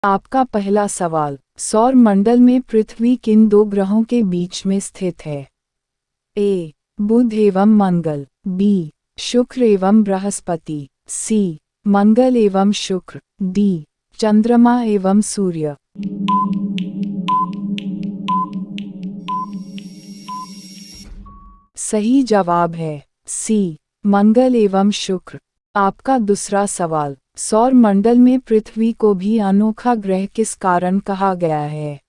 आपका पहला सवाल, सौर मंडल में पृथ्वी किन दो ग्रहों के बीच में स्थित है? ए. बुध एवं मंगल, बी. शुक्र एवं बृहस्पति, सी. मंगल एवं शुक्र, डी. चंद्रमा एवं सूर्य। सही जवाब है सी. मंगल एवं शुक्र। आपका दूसरा सवाल, सौर मंडल में पृथ्वी को भी अनोखा ग्रह किस कारण कहा गया है?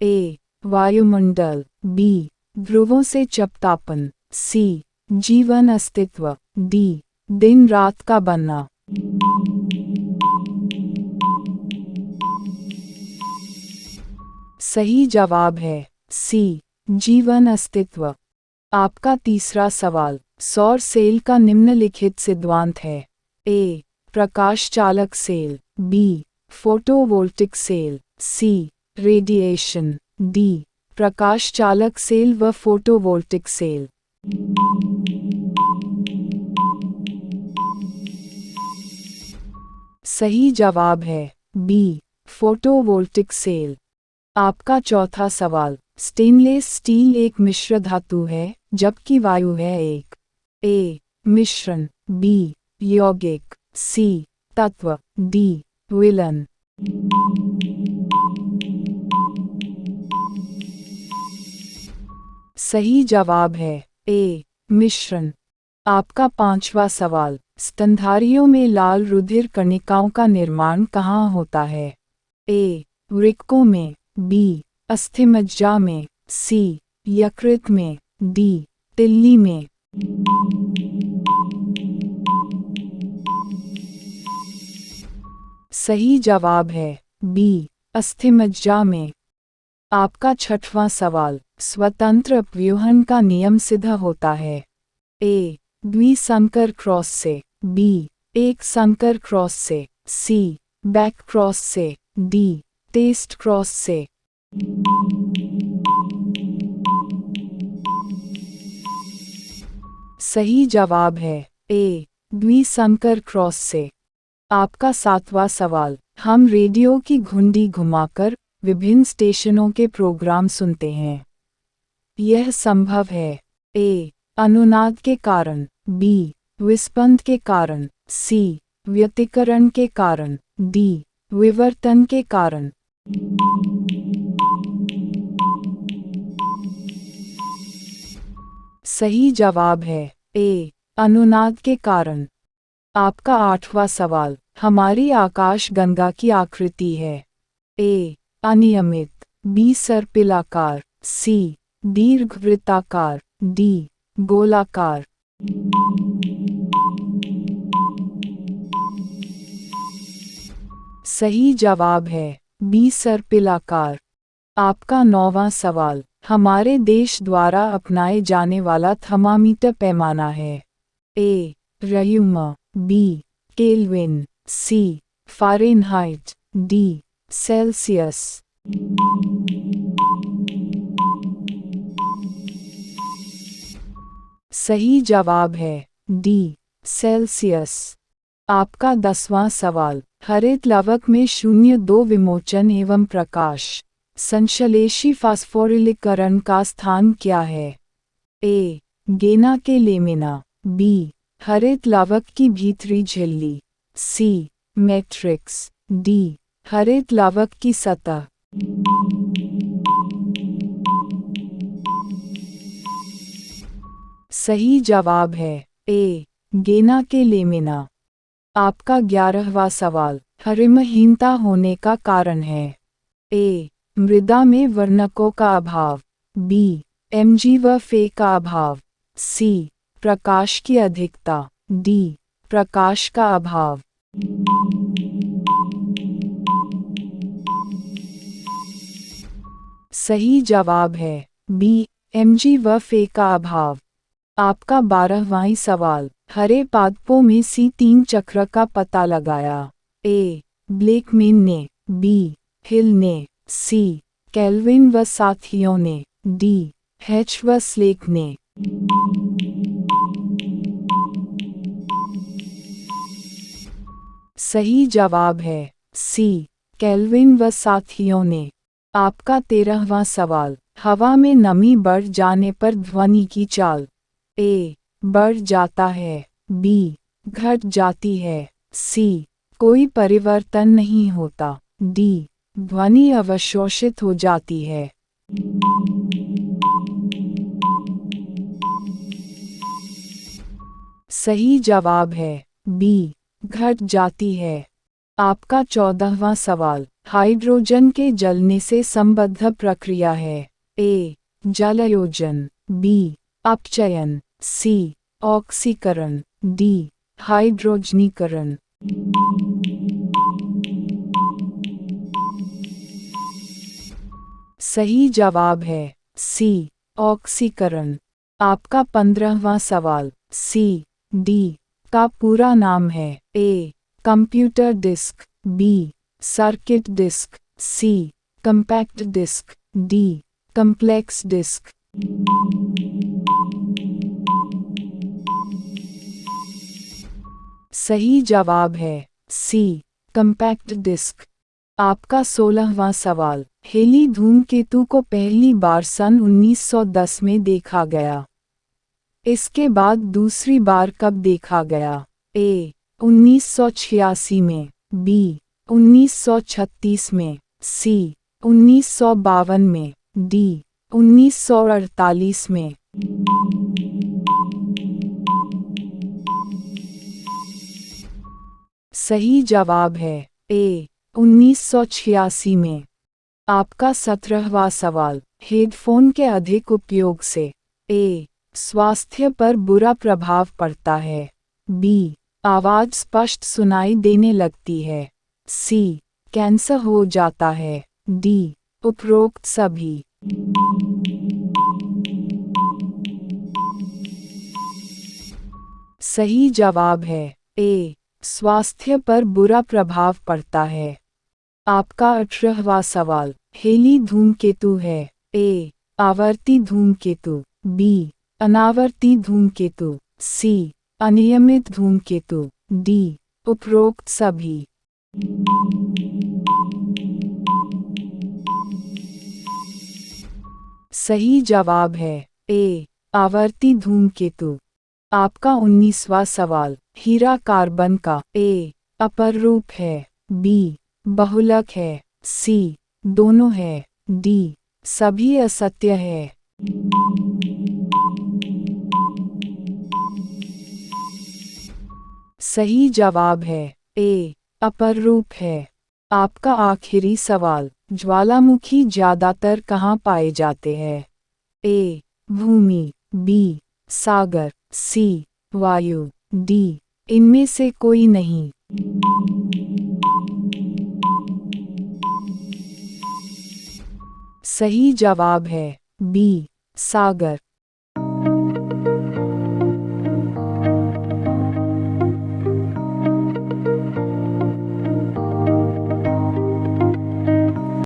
ए. वायुमंडल, बी. ध्रुवों से चपतापन, सी. जीवन अस्तित्व, डी. दिन रात का बनना। सही जवाब है सी. जीवन अस्तित्व। आपका तीसरा सवाल, सौर सेल का निम्नलिखित सिद्धांत है? ए. प्रकाश चालक cell, B. Photovoltaic cell, C. Radiation, D. प्रकाश चालक सेल व फोटोवोल्टिक सेल। सही जवाब है बी. Photovoltaic cell. आपका चौथा सवाल, स्टेनलेस स्टील एक मिश्र धातु है जबकि वायु है एक? ए. मिश्रण, बी. यौगिक, सी. तत्व, डी. विलन। सही जवाब है ए. मिश्रण। आपका पांचवा सवाल, स्तनधारियों में लाल रुधिर कणिकाओं का निर्माण कहाँ होता है? ए. वृक्कों में, बी. अस्थिमज्जा में, सी. यकृत में, डी. तिल्ली में। सही जवाब है बी. अस्थिमज्जा में। आपका छठवां सवाल, स्वतंत्र अपव्यूहन का नियम सिद्ध होता है? ए. द्विसंकर क्रॉस से, बी. एक संकर क्रॉस से, सी. बैक क्रॉस से, डी. टेस्ट क्रॉस से। सही जवाब है ए. द्विसंकर क्रॉस से। आपका सातवां सवाल, हम रेडियो की घुंडी घुमाकर विभिन्न स्टेशनों के प्रोग्राम सुनते हैं। यह संभव है? ए. अनुनाद के कारण, बी. विस्पंद के कारण, सी. व्यतिकरण के कारण, डी. विवर्तन के कारण। सही जवाब है ए. अनुनाद के कारण। आपका आठवां सवाल, हमारी आकाश गंगा की आकृति है? ए. अनियमित, बी. सर्पिलाकार, सी. दीर्घवृत्ताकार, डी. गोलाकार। सही जवाब है बी. सर्पिलाकार। आपका नौवां सवाल, हमारे देश द्वारा अपनाए जाने वाला थर्मामीटर पैमाना है? A. Reaumur, B. Kelvin, C. Fahrenheit, D. Celsius. सही जवाब है डी. सेल्सियस। आपका 10वां सवाल, हरित लवक में 0.2 विमोचन एवं प्रकाश संश्लेषी फास्फोरिलीकरण का स्थान क्या है? ए. गेना के लेमिना, बी. हरित लवक की भीतरी झिल्ली, सी. Matrix, D. हरित लवक की सतह। सही जवाब है ए. गेना के लेमिना। आपका 11वां सवाल, हरिमहीनता होने का कारण है? ए. मृदा में वर्णकों का अभाव, बी. Mg व Fe का अभाव, सी. प्रकाश की अधिकता, डी. प्रकाश का अभाव। सही जवाब है बी. Mg व Fe का अभाव। आपका 12वां सवाल, हरे पादपों में C3 चक्र का पता लगाया? ए. ब्लेकमैन ने, बी. हिल ने, सी. केल्विन व साथियों ने, डी. हेच व स्लेक ने। सही जवाब है सी. केल्विन व साथियों ने। आपका 13वां सवाल, हवा में नमी बढ़ जाने पर ध्वनि की चाल ए. बढ़ जाता है, बी. घट जाती है, सी. कोई परिवर्तन नहीं होता, डी. ध्वनि अवशोषित हो जाती है। सही जवाब है बी. घट जाती है। आपका 14वां सवाल, हाइड्रोजन के जलने से संबद्ध प्रक्रिया है। ए. जलयोजन, बी. अपचयन, सी. ऑक्सीकरण, डी. हाइड्रोजनीकरण। सही जवाब है सी. ऑक्सीकरण। आपका 15वां सवाल, सी. डी. का पूरा नाम है। A. Computer disc, B. Circuit disc, C. Compact disc, D. Complex disc. सही जवाब है सी. Compact disc. आपका 16वां सवाल, हेली धूमकेतु को पहली बार सन 1910 में देखा गया। इसके बाद दूसरी बार कब देखा गया? ए. 1986 में, बी. 1936 में, सी. 1952 में, डी. 1948 में। सही जवाब है ए. 1986 में। आपका 17वां सवाल, हेडफोन के अधिक उपयोग से ए. स्वास्थ्य पर बुरा प्रभाव पड़ता है, बी. आवाज़ स्पष्ट सुनाई देने लगती है, सी. कैंसर हो जाता है, डी. उपरोक्त सभी। सही जवाब है ए. स्वास्थ्य पर बुरा प्रभाव पड़ता है। आपका 18वां सवाल, हेली धूमकेतु है। ए. आवर्ती धूमकेतु, बी. अनावर्ती धूमकेतु, सी. अनियमित धूमकेतु, डी. उपरोक्त सभी। सही जवाब है ए. आवर्ती धूमकेतु। आपका 19वां सवाल, हीरा कार्बन का ए. अपर रूप है, बी. बहुलक है, सी. दोनों है, डी. सभी असत्य है। सही जवाब है ए. अपर रूप है। आपका आखिरी सवाल, ज्वालामुखी ज्यादातर कहाँ पाए जाते हैं? ए. भूमि, बी. सागर, सी. वायु, डी. इनमें से कोई नहीं। सही जवाब है बी. सागर।